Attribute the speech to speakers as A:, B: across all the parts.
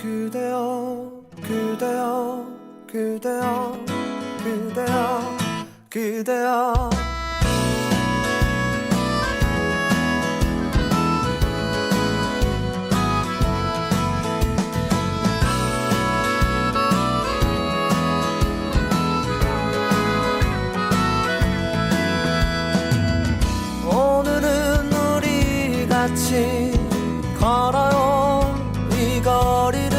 A: 그대여 그대여 그대여 그대여 그대여 오늘은 우리 같이 걸어요 이 거리를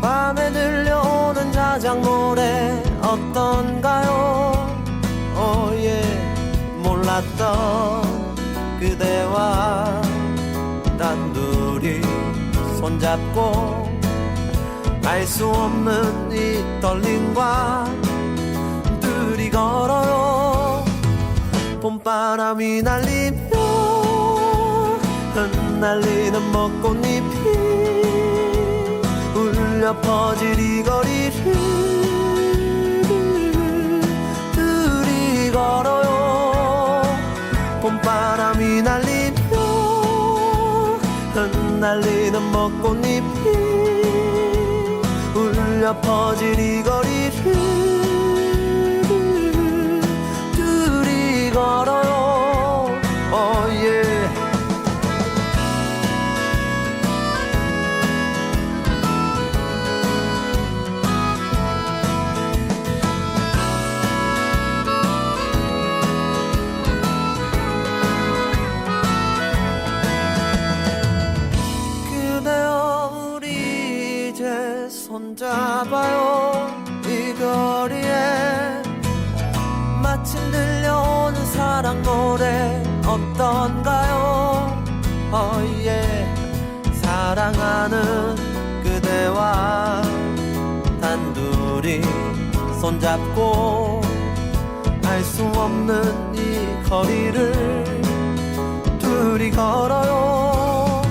A: 밤에 들려오는 자작 노래 어떤가요 오예 몰랐던 그대와 단둘이 손잡고 알 수 없는 이 떨림과 둘이 걸어요 봄바람이 날리며 흩날리는 벚꽃잎이 울려 퍼질 이 거리를 둘이 걸어요 봄바람이 날리며 흩날리는 벚꽃잎이 울려 퍼질 이 거리를 둘이 걸어요 yeah. 손잡아요 이 거리에 마침 들려오는 사랑 노래 어떤가요 yeah. 사랑하는 그대와 단둘이 손잡고 알 수 없는 이 거리를 둘이 걸어요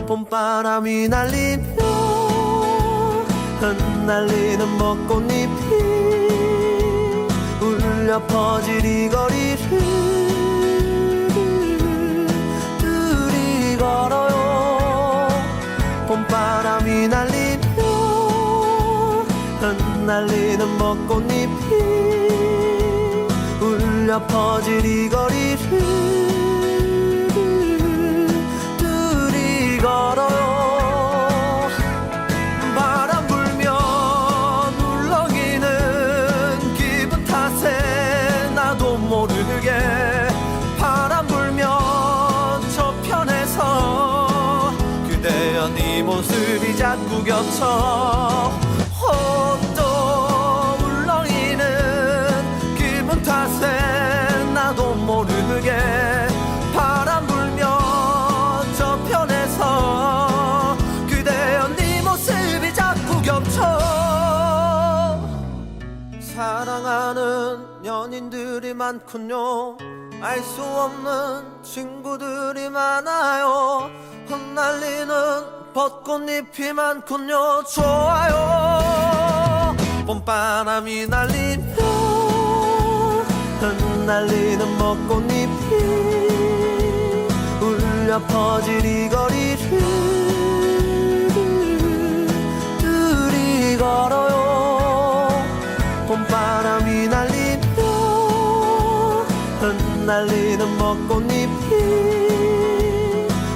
A: 봄바람이 날리며 흩날리는 벚꽃잎이 울려 퍼질 이 거리를 둘이 걸어요 봄바람이 날리며 흩날리는 벚꽃잎이 울려 퍼질 이 거리를 둘이 걸어요 모르게 바람 불면 저편에서 그대여 네 모습이 자꾸 겹쳐 또 울렁이는 기분 탓에 나도 모르게 바람 불면 저편에서 그대여 네 모습이 자꾸 겹쳐 사랑하는 연인들이 많군요 알 수 없는 친구들이 많아요 흩날리는 벚꽃잎이 많군요 좋아요 봄바람이 날리며 흩날리는 벚꽃잎이 울려 퍼질 이 거리를 둘이 걸어요 봄바람이 날리며 흩날리는 벚꽃잎이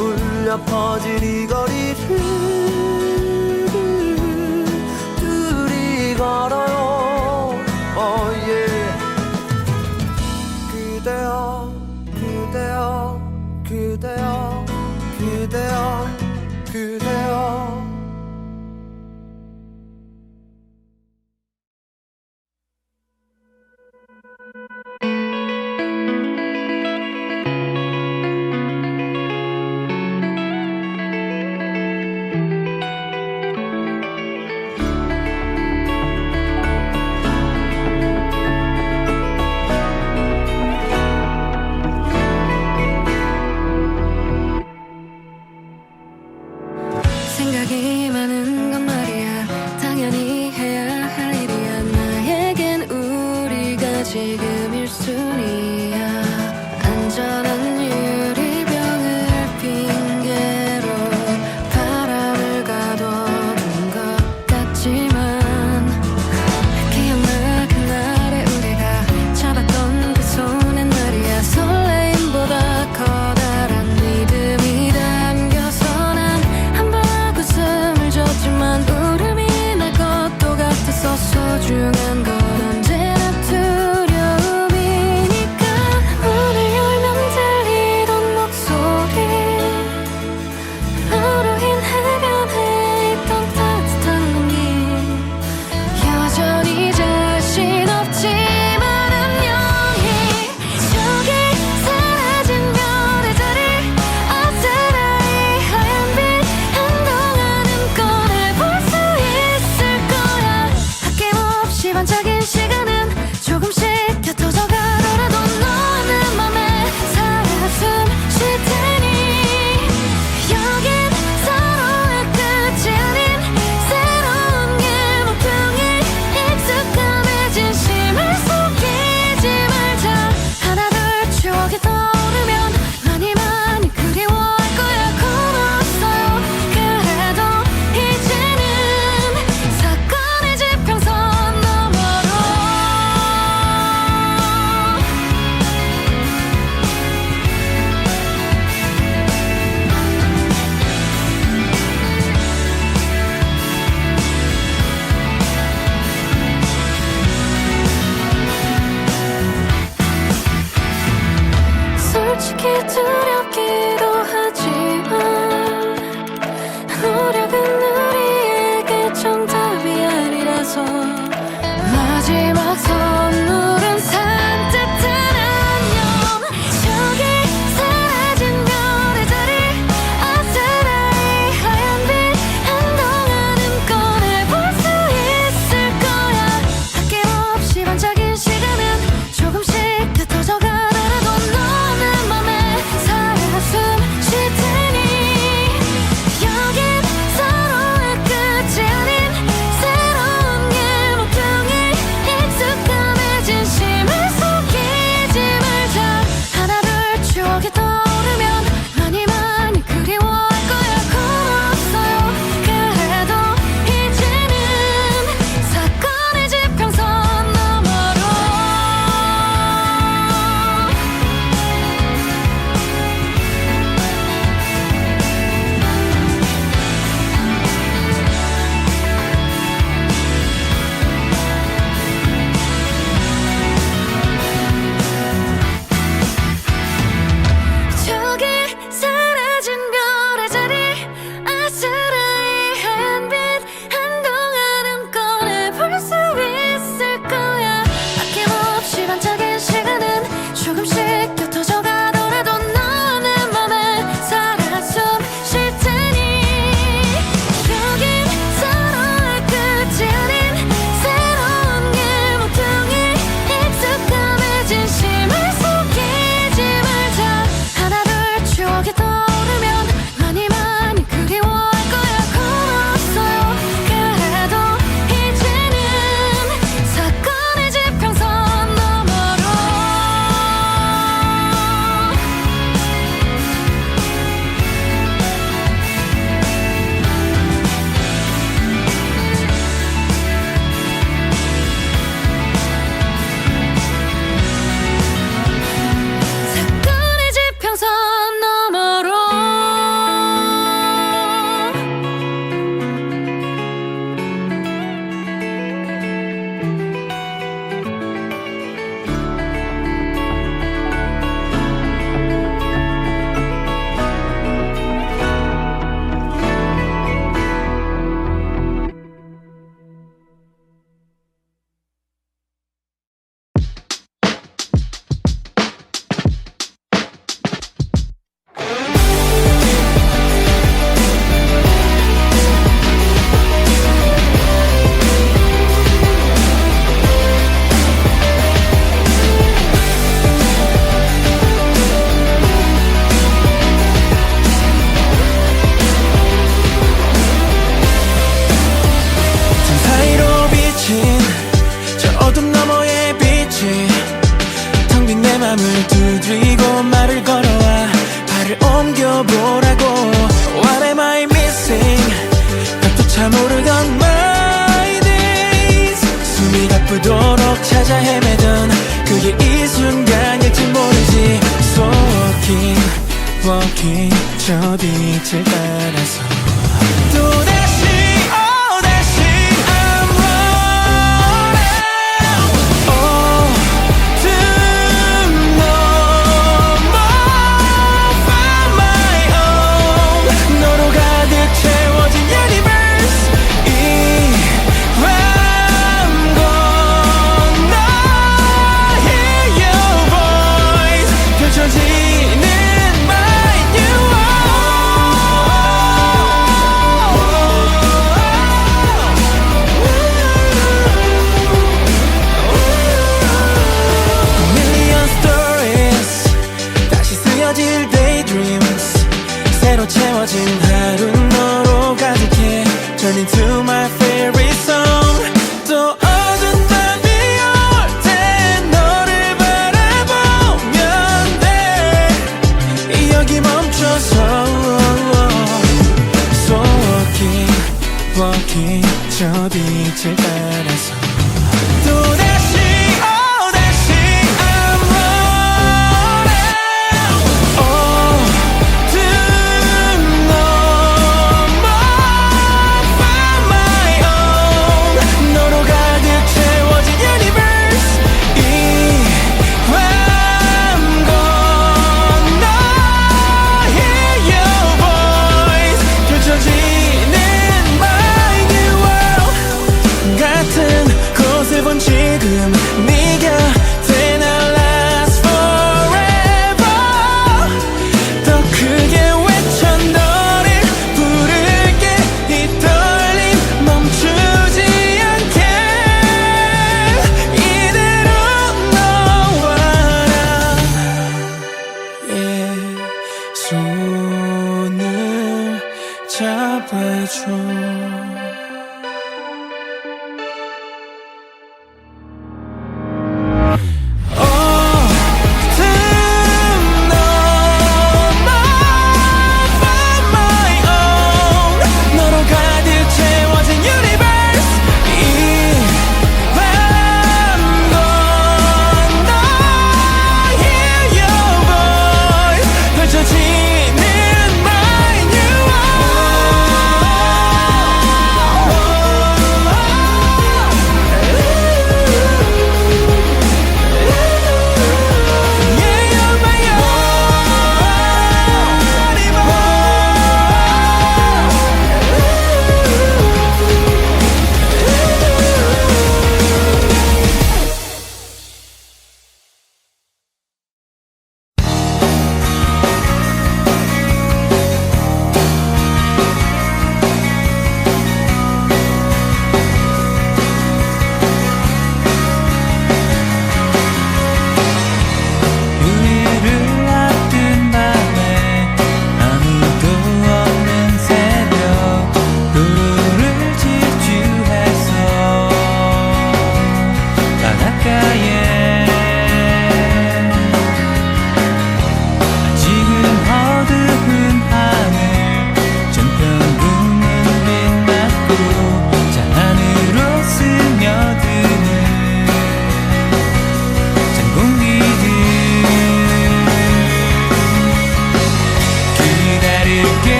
A: 울려 퍼질 이 거리를 둘이 걸어요 yeah. 그대여 그대여 그대여 그대여 그대여
B: 생각이 많은 건 말이야 당연히 해야 할 일이야 나에겐 우리가 지금 1순위야 안전한 유리병을 핑계로 바람을 가
C: 저 빛을 따라서 또다시 다시 I'm running 어둠 넘어 Find my own 너로 가득 채워진 universe 이 밤 건너 Hear your voice 펼쳐지는 my new Million stories 다시 쓰여질 daydreams 새로 채워진 하루 너로 가득해 Turn into my favorite song 또 어두운 밤이 올 때 너를 바라보면 돼 여기 멈춰서 So walking walking 저 빛을 따라서 또다시 다시 I'm running 어둠 넘어 Find my own 너로 가득 채워진 universe 이 밤 건너 Hear your voice 펼쳐지는 my new world 같은 곳을 본 지금 네 곁에 날 last forever 더 크게 외쳐 너를 부를게 이 떨림 멈추지 않게 이대로 너와 나의 손을 잡아줘 어둠 넘어 Find my own 너로 가득 채워진 universe 이 밤 건너 Hear your voice 펼쳐지는 my new world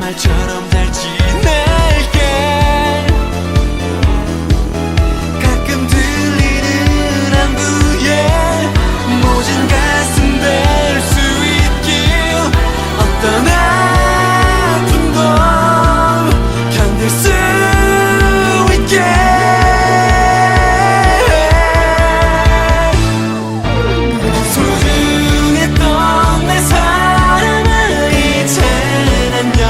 C: 말처럼 잘 지낼게. 가끔 들리는 안부에 모진 가슴 댈 수 있길. 어떤 아픔도 견딜 수 있게. 소중했던 내 사랑을 이젠 안녕.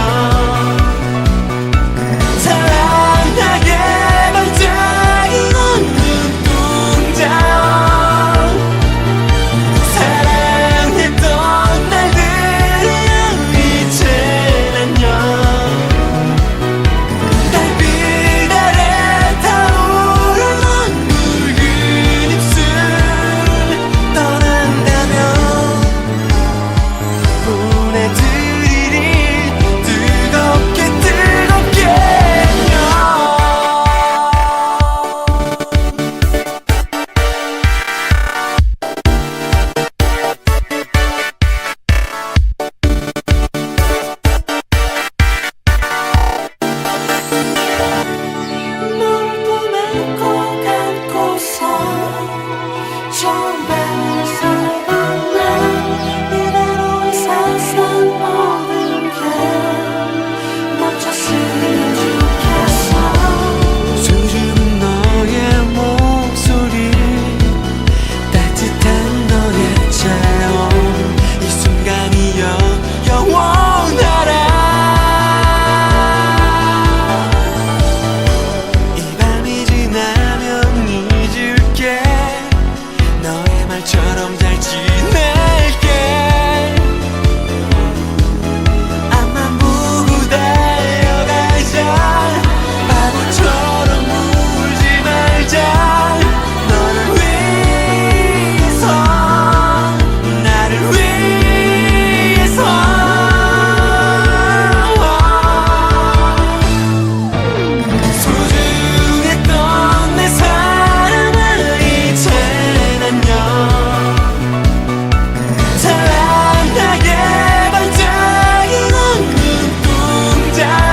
C: 사랑하게 반짝이는 눈동자여. 사랑했던 날들이야 이젠 안녕. 달빛 아래 타오르는 붉은 입술. 떠난다면 보내드리리 뜨겁게 뜨겁게. 널 보면 꼭 안고서 처음 뵙는 순간 난 이대로 이 세상 모든 게 멈췄으면 좋겠어. 수줍은 너의 목소리, 따뜻한 너의 차가운 이 순간이 영원하라. 이 밤이 지나면 잊을게. 너의 말처럼 잘 지낼게. 앞만 보고 달려가자. 바보처럼 울지 말자. 너를 위해서, 나를 위해서. 소중했던 내 사랑을 이젠 안녕. 사랑하게 반짝이는 눈동자여.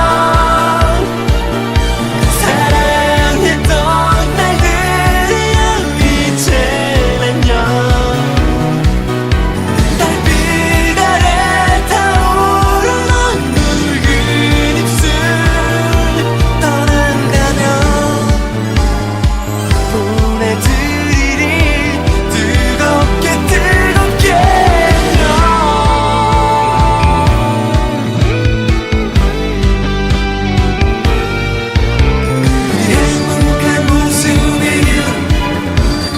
C: 사랑했던 날들이야 이젠 안녕. 달빛 아래 타오르는 붉은 입술. 떠난다면 보내드리리 뜨겁게 뜨겁게. 우리 행복한 모습의 이유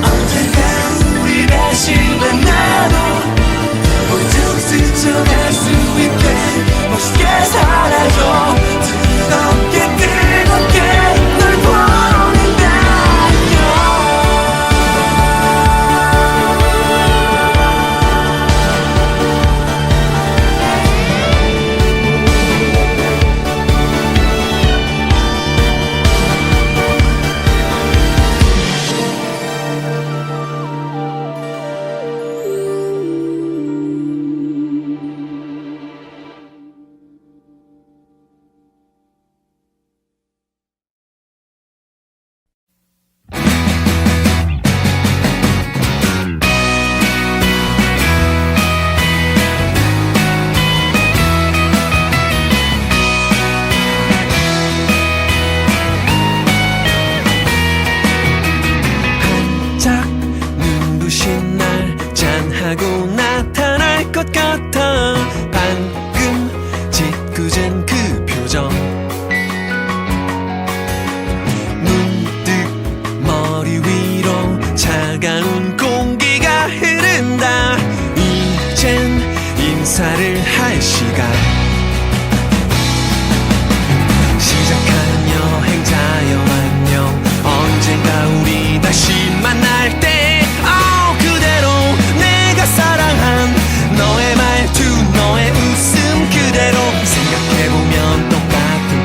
C: 언젠가 우리 다시 만나도 모두 스쳐갈 수 있게 멋있게 살아줘. 뜨겁게 뜨겁게 널 보낸다면. 반짝 눈부신 날 짠하고 나타날 것 같아. 방금 짓궂은 그 표정. 문득 머리 위로 차가운 공기가 흐른다. 이젠 인사를 할 시간. 시작하는 여행자여 안녕. 언젠가 우리 다시 만날 때 그대로 내가 사랑한 너의 말투 너의 웃음 그대로 생각해보면 똑같은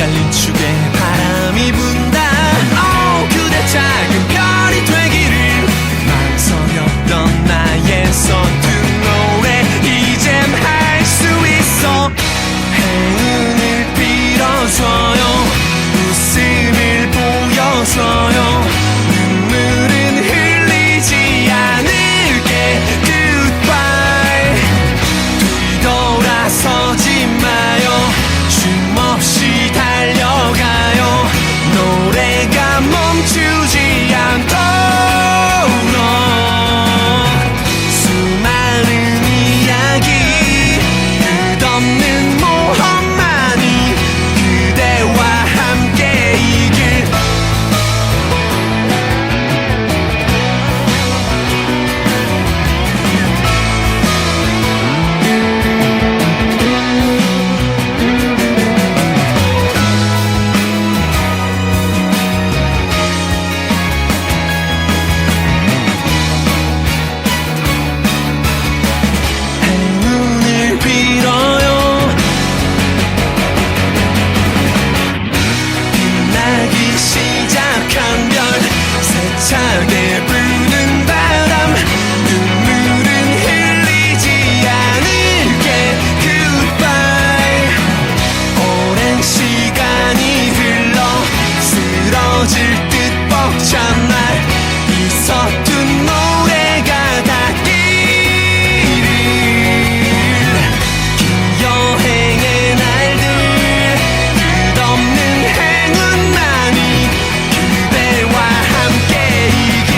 C: 헷갈린 축에 바람이 분다. 그대 작은 별이 되기를 망설였던 나의 서툰 노래 이젠 할 수 있어. 행운을 빌어줘요, 웃음을 보여줘요. 눈물은 흘리지 않을게. Goodbye. 뒤돌아서지 마요. 쉼없이 달려가요. 노래가 멈추지 않도록. 수많은 이야기, 끝없는 모험만이 그대와 함께 이길. 행운을 빌어요. 빛나기 시작한 별, 세차게 부는 바람. 눈물은 흘리지 않을게. Goodbye. 오랜 시간이 흘러 쓰러질 듯 벅찬 날, 이 서툰 노래가 닿기를. 긴 여행의 날들, 끝없는 행운만이 그대와 함께 이길.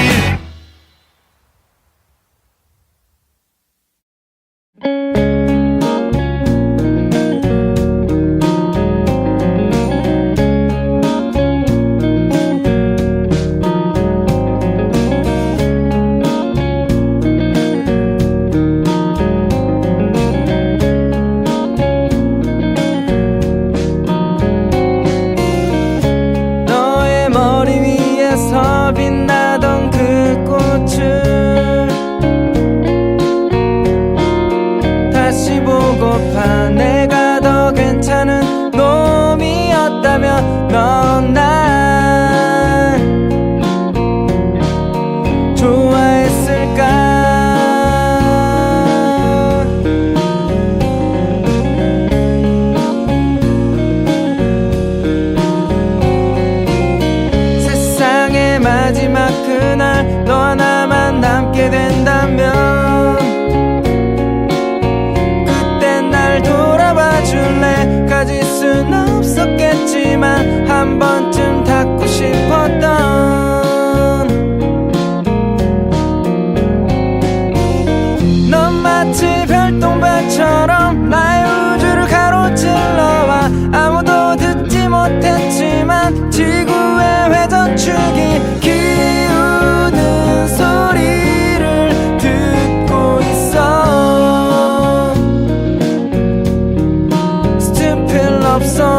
A: 너의 머리 위에서 빛나던 그 꽃을 다시 보고파. 내가 더 괜찮은 놈이었다면 넌 날 좋아했을까. 세상의 마지막 그날 너와 나만 남게 된다면 그땐 날 돌아봐 줄래. 가질 순 없었겠지만 한 번쯤 닿고 싶었던. 넌 마치 별똥별처럼 나의 우주를 가로질러와. 아무도 듣지 못했지만 지구의 회전축이 기우는 소리를 듣고 있어. Stupid love song.